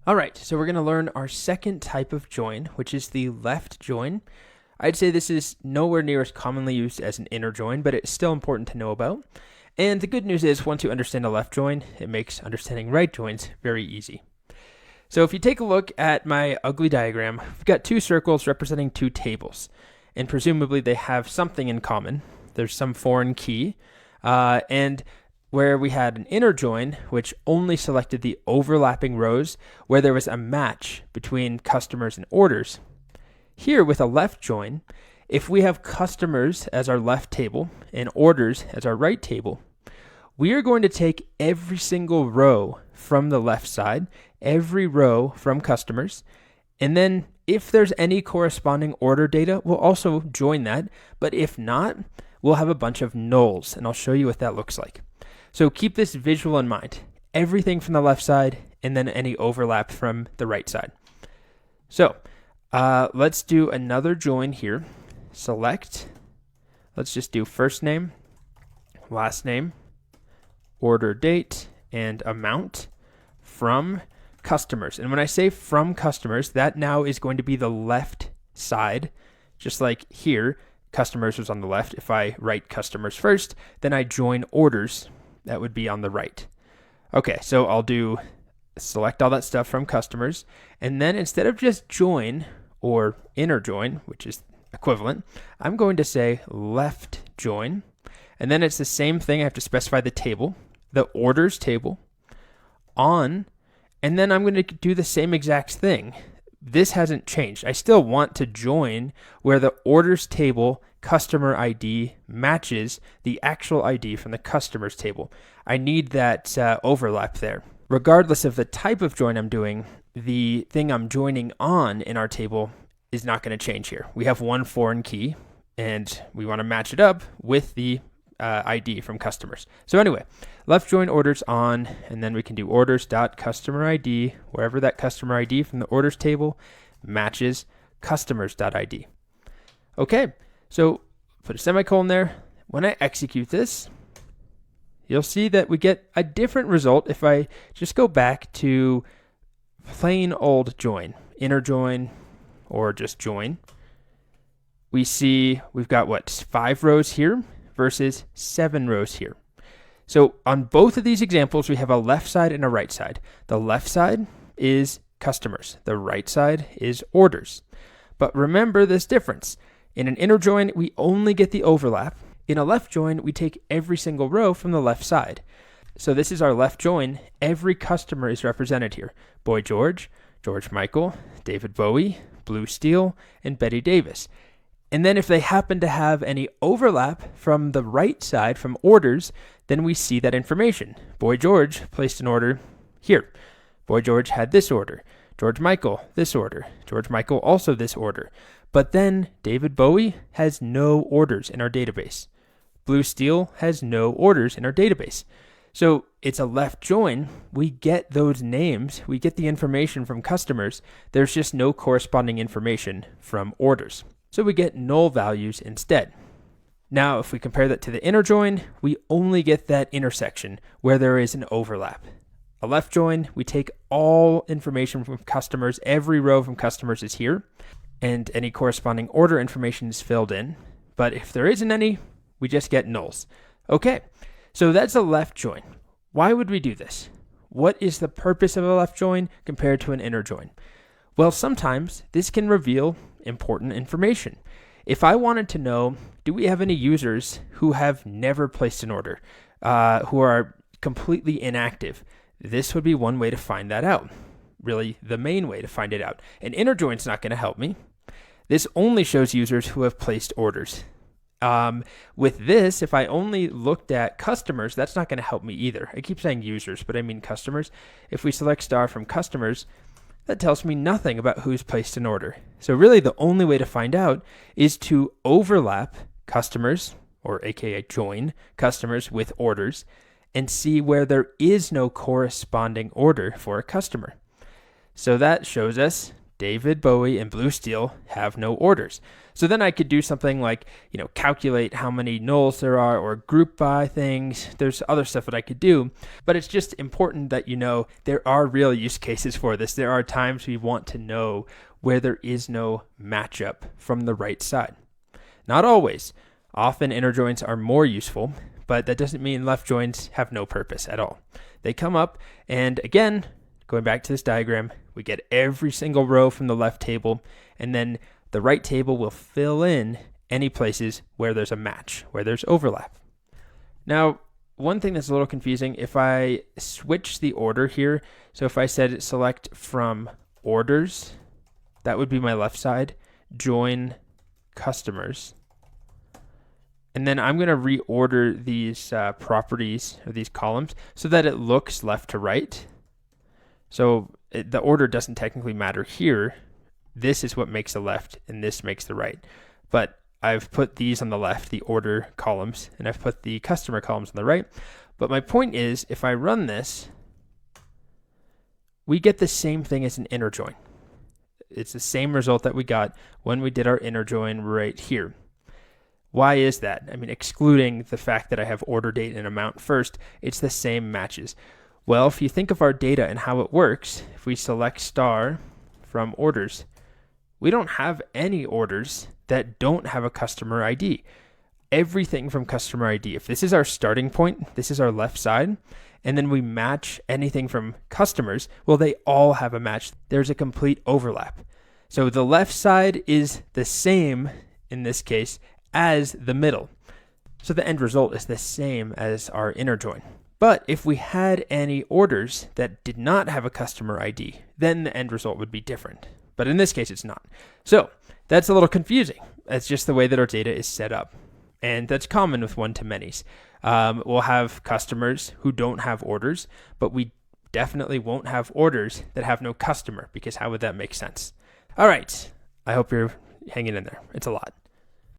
All right, so we're going to learn our second type of join, which is the left join. I'd say this is nowhere near as commonly used as an inner join, but it's still important to know about. And the good news is once you understand a left join, it makes understanding right joins very easy. So if you take a look at my ugly diagram, we've got two circles representing two tables, and presumably they have something in common. There's some foreign key, and where we had an inner join, which only selected the overlapping rows where there was a match between customers and orders. Here with a left join, if we have customers as our left table and orders as our right table, we are going to take every single row from the left side, every row from customers, and then if there's any corresponding order data, we'll also join that, but if not, we'll have a bunch of nulls, and I'll show you what that looks like. So keep this visual in mind. Everything from the left side and then any overlap from the right side. So let's do another join here. Select. Let's just do first name, last name, order date, and amount from customers. And when I say from customers, that now is going to be the left side. Just like here, customers was on the left. If I write customers first, then I join orders. That would be on the right. Okay, so I'll do select all that stuff from customers, and then instead of just join or inner join, which is equivalent, I'm going to say left join, and then it's the same thing. I have to specify the table, the orders table, on, and then I'm going to do the same exact thing. This hasn't changed. I still want to join where the orders table customer ID matches the actual ID from the customers table. I need that overlap there. Regardless of the type of join I'm doing, the thing I'm joining on in our table is not going to change here. We have one foreign key, and we want to match it up with the ID from customers. So anyway, left join orders on, and then we can do orders.customer ID, wherever that customer ID from the orders table matches customers.id. Okay, so put a semicolon there. When I execute this, you'll see that we get a different result if I just go back to plain old join, inner join, or just join. We see we've got 5 rows here versus 7 rows here. So on both of these examples, we have a left side and a right side. The left side is customers. The right side is orders. But remember this difference. In an inner join, we only get the overlap. In a left join, we take every single row from the left side. So this is our left join. Every customer is represented here. Boy George, George Michael, David Bowie, Blue Steel, and Betty Davis. And then if they happen to have any overlap from the right side, from orders, then we see that information. Boy George placed an order here. Boy George had this order. George Michael, this order. George Michael also this order. But then David Bowie has no orders in our database. Blue Steel has no orders in our database. So it's a left join. We get those names. We get the information from customers. There's just no corresponding information from orders. So we get null values instead. Now, if we compare that to the inner join, we only get that intersection where there is an overlap. A left join, we take all information from customers. Every row from customers is here, and any corresponding order information is filled in. But if there isn't any, we just get nulls. Okay, so that's a left join. Why would we do this? What is the purpose of a left join compared to an inner join? Well, sometimes this can reveal important information. If I wanted to know, do we have any users who have never placed an order, who are completely inactive? This would be one way to find that out. Really, the main way to find it out. An inner join's not going to help me. This only shows users who have placed orders. With this, if I only looked at customers, that's not going to help me either. I keep saying users, but I mean customers. If we select star from customers, that tells me nothing about who's placed an order. So really the only way to find out is to overlap customers, or aka join customers with orders, and see where there is no corresponding order for a customer. So that shows us David Bowie and Blue Steel have no orders. So then I could do something like, calculate how many nulls there are or group by things. There's other stuff that I could do, but it's just important that there are real use cases for this. There are times we want to know where there is no matchup from the right side. Not always. Often inner joins are more useful, but that doesn't mean left joins have no purpose at all. They come up, and again, going back to this diagram, we get every single row from the left table, and then the right table will fill in any places where there's a match, where there's overlap. Now, one thing that's a little confusing, if I switch the order here, so if I said select from orders, that would be my left side, join customers. And then I'm going to reorder these properties or these columns so that it looks left to right. So the order doesn't technically matter here. This is what makes the left and this makes the right. But I've put these on the left, the order columns, and I've put the customer columns on the right. But my point is, if I run this, we get the same thing as an inner join. It's the same result that we got when we did our inner join right here. Why is that? Excluding the fact that I have order date and amount first, it's the same matches. Well, if you think of our data and how it works, if we select star from orders, we don't have any orders that don't have a customer ID. Everything from customer ID. If this is our starting point, this is our left side, and then we match anything from customers, well, they all have a match. There's a complete overlap. So the left side is the same in this case as the middle. So the end result is the same as our inner join. But if we had any orders that did not have a customer ID, then the end result would be different. But in this case, it's not. So that's a little confusing. That's just the way that our data is set up. And that's common with one-to-manys. We'll have customers who don't have orders, but we definitely won't have orders that have no customer, because how would that make sense? All right. I hope you're hanging in there. It's a lot.